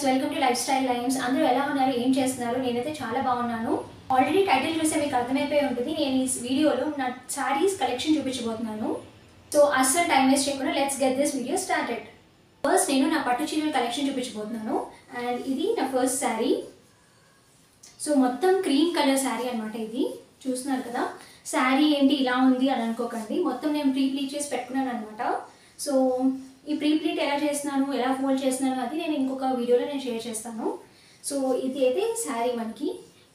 guys, welcome to Lifestyle Lines. అందరూ ఎలా ఉన్నారు, ఏం చేస్తున్నారు? నేనైతే చాలా బాగున్నాను. ఆల్రెడీ టైటిల్ చూస్తే మీకు అర్థమైపోయి ఉంటుంది. నేను ఈ వీడియోలో నా సారీస్ కలెక్షన్ చూపించబోతున్నాను. సో అస్సలు టైం వేస్ట్ చేయకుండా let's get this video started. First నేను నా పట్టు చీరల కలెక్షన్ చూపించబోతున్నాను. అండ్ ఇది నా ఫస్ట్ శారీ. సో మొత్తం క్రీమ్ కలర్ శారీ అనమాట. ఇది చూస్తున్నారు కదా. శారీ ఏంటి ఇలా ఉంది అని అనుకోకండి. మొత్తం నేను ప్రీ ప్లీట్ చేసి పెట్టుకున్నాను అనమాట. సో ఈ ప్రీ ప్లీట్ ఎలా చేస్తున్నాను, ఎలా ఫోల్డ్ చేస్తున్నాను అది నేను ఇంకొక వీడియోలో నేను షేర్ చేస్తాను. సో ఇది అయితే శారీ మనకి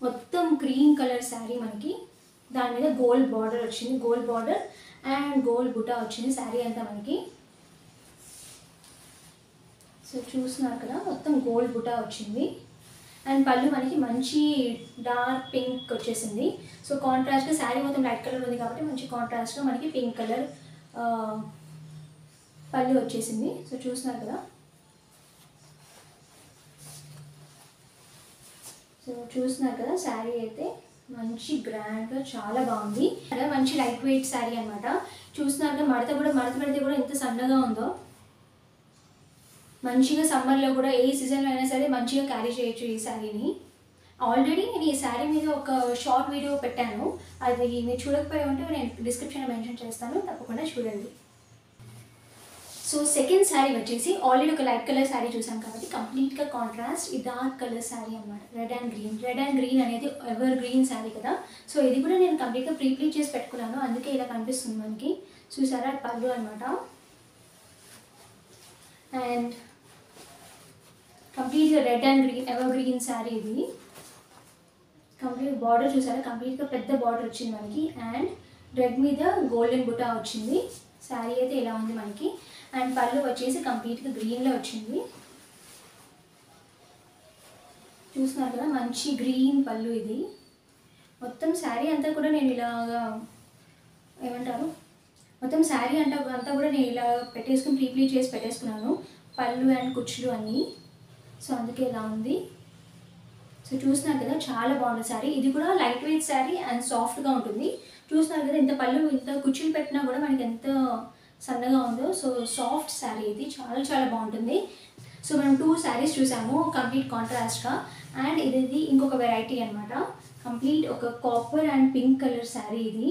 మొత్తం క్రీమ్ కలర్ శారీ. మనకి దాని మీద గోల్డ్ బార్డర్ వచ్చింది, గోల్డ్ బార్డర్ అండ్ గోల్డ్ బుటా వచ్చింది శారీ అంతా మనకి. సో చూస్తున్నారు కదా, మొత్తం గోల్డ్ బుటా వచ్చింది. అండ్ పళ్ళు మనకి మంచి డార్క్ పింక్ వచ్చేసింది. సో కాంట్రాస్ట్గా శారీ మొత్తం లైట్ కలర్ ఉంది కాబట్టి మంచి కాంట్రాస్ట్గా మనకి పింక్ కలర్ పళ్ళు వచ్చేసింది. సో చూస్తున్నారు కదా. సో చూస్తున్నారు కదా, శారీ అయితే మంచి గ్రాండ్గా చాలా బాగుంది. అదే మంచి లైట్ వెయిట్ శారీ అనమాట. చూస్తున్నారు కదా, మడత పెడితే కూడా ఎంత సన్నగా ఉందో. మంచిగా సమ్మర్లో కూడా ఏ సీజన్లో అయినా సరే మంచిగా క్యారీ చేయొచ్చు ఈ శారీని. ఆల్రెడీ నేను ఈ శారీ మీద ఒక షార్ట్ వీడియో పెట్టాను. అది మీరు చూడకపోయి ఉంటే నేను డిస్క్రిప్షన్లో మెన్షన్ చేస్తాను, తప్పకుండా చూడండి. సో సెకండ్ శారీ వచ్చేసి ఆల్రెడీ ఒక లైట్ కలర్ శారీ చూసాం కాబట్టి కంప్లీట్గా కాంట్రాస్ట్ ఈ డార్క్ కలర్ శారీ అనమాట. రెడ్ అండ్ గ్రీన్ అనేది ఎవర్ గ్రీన్ శారీ కదా. సో ఇది కూడా నేను కంప్లీట్గా ప్రీ ప్లీట్ చేసి పెట్టుకున్నాను, అందుకే ఇలా కనిపిస్తుంది మనకి. చూసారా, పళ్ళు అనమాట. అండ్ కంప్లీట్గా red and green ever green sari ఇది. కంప్లీట్ బార్డర్ చూసారా, కంప్లీట్గా పెద్ద బార్డర్ వచ్చింది మనకి. అండ్ రెడ్ మీద గోల్డెన్ బుటా వచ్చింది. శారీ అయితే ఇలా ఉంది మనకి. అండ్ పళ్ళు వచ్చేసి కంప్లీట్గా గ్రీన్లో వచ్చింది. చూస్తున్నారు కదా, మంచి గ్రీన్ పళ్ళు ఇది. మొత్తం శారీ అంతా కూడా నేను ఇలాగా ఏమంటారు, మొత్తం శారీ అంతా కూడా నేను ఇలా పెట్టేసుకుని ప్రీ ప్లీట్ చేసి పెట్టేసుకున్నాను, పళ్ళు అండ్ కుచ్చులు అన్నీ. సో అందుకే ఇలా ఉంది. సో చూస్తున్నారు కదా, చాలా బాగుంది శారీ. ఇది కూడా లైట్ వెయిట్ శారీ అండ్ సాఫ్ట్గా ఉంటుంది. చూస్తున్నారు కదా, ఇంత పళ్ళు ఇంత కుచ్చులు పెట్టినా కూడా మనకి ఎంత సన్నగా ఉందో. సో సాఫ్ట్ శారీ ఇది, చాలా బాగుంటుంది. సో మనం 2 శారీస్ చూసాము కంప్లీట్ కాంట్రాస్ట్గా. అండ్ ఇది ఇంకొక వెరైటీ అనమాట. కంప్లీట్ ఒక copper and pink colour sari ఇది.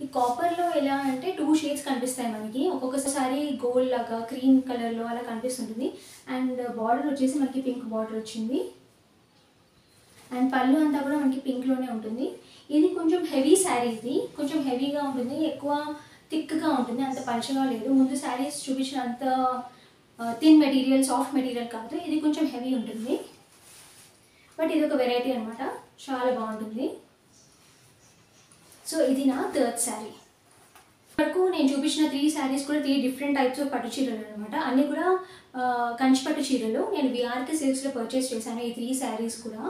ఈ కాపర్లో ఎలా అంటే 2 షేడ్స్ కనిపిస్తాయి మనకి. ఒక్కొక్కసారి గోల్డ్ లాగా క్రీమ్ కలర్లో అలా కనిపిస్తుంటుంది. అండ్ బార్డర్ వచ్చేసి మనకి పింక్ బార్డర్ వచ్చింది. అండ్ పళ్ళు అంతా కూడా మనకి పింక్లోనే ఉంటుంది. ఇది కొంచెం హెవీ శారీ, ఇది కొంచెం హెవీగా ఉంటుంది, ఎక్కువ థిక్గా ఉంటుంది, అంత పలుచగా లేదు. ముందు శారీస్ చూపించిన అంత థిన్ మెటీరియల్, సాఫ్ట్ మెటీరియల్ కాదు, ఇది కొంచెం హెవీ ఉంటుంది. బట్ ఇది ఒక వెరైటీ అనమాట, చాలా బాగుంటుంది. సో ఇది నా థర్డ్ శారీ. వరకు నేను చూపించిన 3 శారీస్ కూడా 3 డిఫరెంట్ టైప్స్ ఆఫ్ పట్టు చీరలు అనమాట. అన్నీ కూడా కంచి పట్టు చీరలు. నేను విఆర్కే సిల్క్స్లో పర్చేస్ చేశాను ఈ 3 శారీస్ కూడా.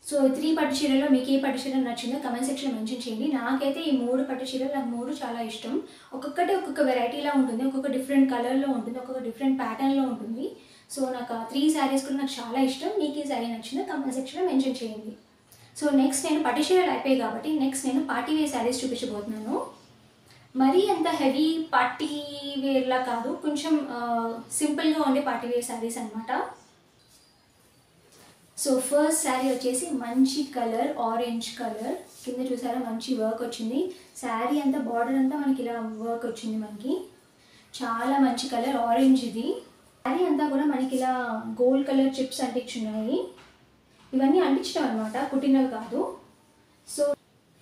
సో 3 పట్టు చీరలో మీకు ఏ పట్టు చీర నచ్చిందో కమెంట్ సెక్షన్లో మెన్షన్ చేయండి. నాకైతే ఈ 3 పట్టు చీరలు నాకు 3 చాలా ఇష్టం. ఒక్కొక్కటి ఒక్కొక్క వెరైటీలా ఉంటుంది, ఒక్కొక్క డిఫరెంట్ కలర్లో ఉంటుంది, ఒక్కొక్క డిఫరెంట్ ప్యాటర్న్లో ఉంటుంది. సో నాకు 3 శారీస్ కూడా నాకు చాలా ఇష్టం. మీకు ఈ శారీ నచ్చిందో కమెంట్ సెక్షన్లో మెన్షన్ చేయండి. సో నెక్స్ట్ నేను పట్టు చీరలు అయిపోయాయి కాబట్టి నెక్స్ట్ నేను పార్టీ వేర్ శారీస్ చూపించబోతున్నాను. మరీ అంత హెవీ పార్టీ వేర్లా కాదు, కొంచెం సింపుల్గా ఉండే పార్టీ వేర్ శారీస్ అనమాట. సో ఫస్ట్ శారీ వచ్చేసి మంచి కలర్ ఆరెంజ్ కలర్. కింద చూసారా మంచి వర్క్ వచ్చింది. శారీ అంతా బార్డర్ అంతా మనకి ఇలా వర్క్ వచ్చింది మనకి. చాలా మంచి కలర్ ఆరెంజ్ ఇది. శారీ అంతా కూడా మనకి ఇలా గోల్డ్ కలర్ చిప్స్ అంటించున్నాయి. ఇవన్నీ అంటించడం అనమాట, కుట్టినవి కాదు. సో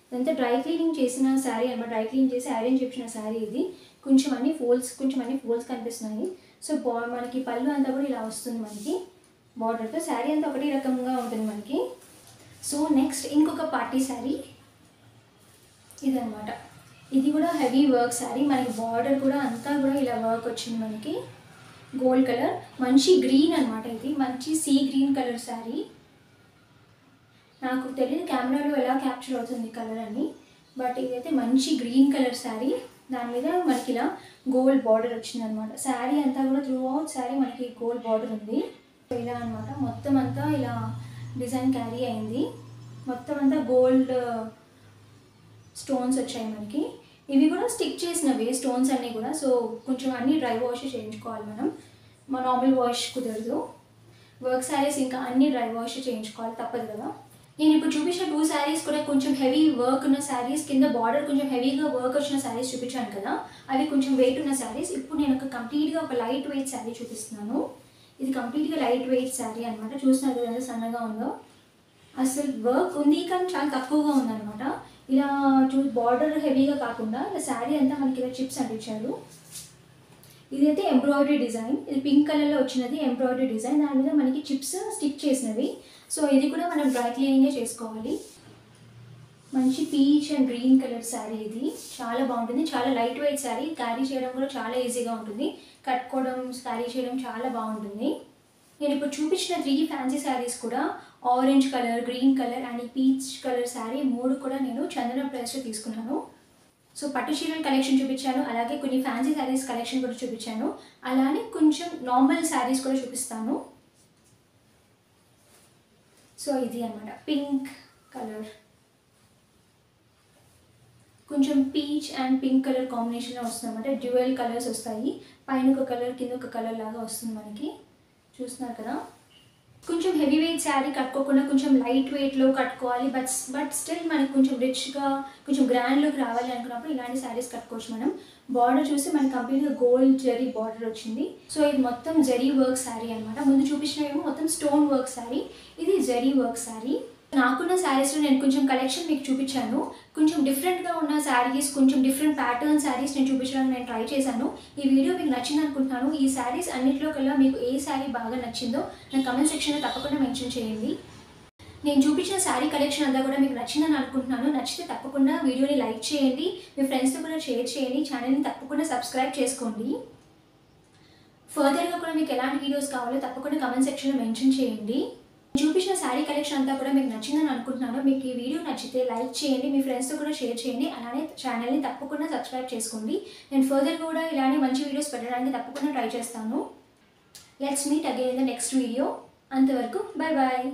ఇదంతా డ్రై క్లీనింగ్ చేసిన శారీ అనమాట. డ్రై క్లీన్ చేసి ఐరన్ చేసిన శారీ ఇది. కొంచెం అన్ని ఫోల్డ్స్ కనిపిస్తున్నాయి. సో మనకి పళ్ళు అంతా కూడా ఇలా వస్తుంది మనకి బార్డర్తో. శారీ అంతా ఒకటి రకంగా ఉంటుంది మనకి. సో నెక్స్ట్ ఇంకొక పార్టీ శారీ ఇదనమాట. ఇది కూడా హెవీ వర్క్ శారీ. మనకి బార్డర్ కూడా అంతా కూడా ఇలా వర్క్ వచ్చింది మనకి. గోల్డ్ కలర్ మంచి గ్రీన్ అనమాట. ఇది మంచి సీ గ్రీన్ కలర్ శారీ. నాకు తెలియదు కెమెరాలో ఎలా క్యాప్చర్ అవుతుంది కలర్ అని, బట్ ఇదైతే మంచి గ్రీన్ కలర్ శారీ. దాని మీద మనకి ఇలా గోల్డ్ బార్డర్ వచ్చింది అనమాట. శారీ అంతా కూడా త్రూ అవుట్ శారీ మనకి గోల్డ్ బార్డర్ ఉంది. ఇలా అనమాట. మొత్తం అంతా ఇలా డిజైన్ క్యారీ అయింది. మొత్తం అంతా గోల్డ్ స్టోన్స్ వచ్చాయి మనకి. ఇవి కూడా స్టిక్ చేసినవి స్టోన్స్ అన్నీ కూడా. సో కొంచెం అన్నీ డ్రై వాష్ చేయించుకోవాలి మనం. మా నార్మల్ వాష్ కుదరదు. వర్క్ శారీస్ ఇంకా అన్ని డ్రై వాష్ చేయించుకోవాలి, తప్పదు కదా. నేను ఇప్పుడు చూపించిన 2 శారీస్ కూడా కొంచెం హెవీ వర్క్ ఉన్న శారీస్, కింద బార్డర్ కొంచెం హెవీగా వర్క్ వచ్చిన శారీస్ చూపించాను కదా, అవి కొంచెం వెయిట్ ఉన్న శారీస్. ఇప్పుడు నేను కంప్లీట్గా ఒక లైట్ వెయిట్ శారీ చూపిస్తున్నాను. ఇది కంప్లీట్గా లైట్ వెయిట్ శారీ అనమాట. చూస్తున్నారు కదా ఎంత సన్నగా ఉందో. అసలు వర్క్ ఉంది కానీ చాలా తక్కువగా ఉందన్నమాట. ఇలా బార్డర్ హెవీగా కాకుండా ఇలా శారీ అంతా మనకి ఇలా చిప్స్ అంటించారు. ఇదైతే ఎంబ్రాయిడరీ డిజైన్, ఇది పింక్ కలర్లో వచ్చినది ఎంబ్రాయిడరీ డిజైన్, దాని మీద మనకి చిప్స్ స్టిక్ చేసినవి. సో ఇది కూడా మనం డ్రై క్లీనింగే చేసుకోవాలి. మంచి peach and green colour sari, ఇది చాలా బాగుంటుంది. చాలా లైట్ వెయిట్ శారీ, క్యారీ చేయడం కూడా చాలా ఈజీగా ఉంటుంది. కట్టుకోవడం, క్యారీ చేయడం చాలా బాగుంటుంది. నేను ఇప్పుడు చూపించిన 3 ఫ్యాన్సీ శారీస్ కూడా orange colour, green colour and peach colour sari 3 కూడా నేను చందన ప్రైస్లో తీసుకున్నాను. సో పట్టు చీరల కలెక్షన్ చూపించాను, అలాగే కొన్ని ఫ్యాన్సీ శారీస్ కలెక్షన్ కూడా చూపించాను, అలానే కొంచెం నార్మల్ శారీస్ కూడా చూపిస్తాను. సో ఇది అన్నమాట పింక్ కలర్, కొంచెం పీచ్ అండ్ పింక్ కలర్ కాంబినేషన్లో వస్తుంది అన్నమాట. డ్యూయల్ కలర్స్ వస్తాయి, పైన ఒక కలర్ కింద ఒక కలర్ లాగా వస్తుంది మనకి. చూస్తున్నారు కదా. కొంచెం హెవీ వెయిట్ శారీ కట్టుకోకుండా కొంచెం లైట్ వెయిట్లో కట్టుకోవాలి, బట్ స్టిల్ మనకి కొంచెం రిచ్గా కొంచెం గ్రాండ్ లుక్ రావాలి అనుకున్నప్పుడు ఇలాంటి శారీస్ కట్టుకోవచ్చు మనం. బార్డర్ చూసి మనకి కంప్లీట్గా గోల్డ్ జరీ బార్డర్ వచ్చింది. సో ఇది మొత్తం జరీ వర్క్ శారీ అనమాట. ముందు చూపించినవేమో మొత్తం స్టోన్ వర్క్ శారీ, ఇది జరీ వర్క్ శారీ. నాకున్న శారీస్లో నేను కొంచెం కలెక్షన్ మీకు చూపించాను. కొంచెం డిఫరెంట్గా ఉన్న శారీస్, కొంచెం డిఫరెంట్ ప్యాటర్న్ శారీస్ నేను చూపించడానికి నేను ట్రై చేశాను. ఈ వీడియో మీకు నచ్చింది అనుకుంటున్నాను. ఈ శారీస్ అన్నింటిలో కల్లా మీకు ఏ శారీ బాగా నచ్చిందో నా కమెంట్ సెక్షన్లో తప్పకుండా మెన్షన్ చేయండి. నేను చూపించిన శారీ కలెక్షన్ అంతా కూడా మీకు నచ్చిందని అనుకుంటున్నాను. నచ్చితే తప్పకుండా వీడియోని లైక్ చేయండి, మీ ఫ్రెండ్స్తో కూడా షేర్ చేయండి, ఛానల్ని తప్పకుండా సబ్స్క్రైబ్ చేసుకోండి. ఫర్దర్గా కూడా మీకు ఎలాంటి వీడియోస్ కావాలో తప్పకుండా కమెంట్ సెక్షన్లో మెన్షన్ చేయండి. చూపించిన శారీ కలెక్షన్ అంతా కూడా మీకు నచ్చిందని అనుకుంటున్నాను. మీకు ఈ వీడియో నచ్చితే లైక్ చేయండి, మీ ఫ్రెండ్స్తో కూడా షేర్ చేయండి, అలానే ఛానల్ని తప్పకుండా సబ్స్క్రైబ్ చేసుకోండి. నేను ఫర్దర్ కూడా ఇలానే మంచి వీడియోస్ పెట్టడానికి తప్పకుండా ట్రై చేస్తాను. Let's meet again in the next video. అంతవరకు బై బాయ్.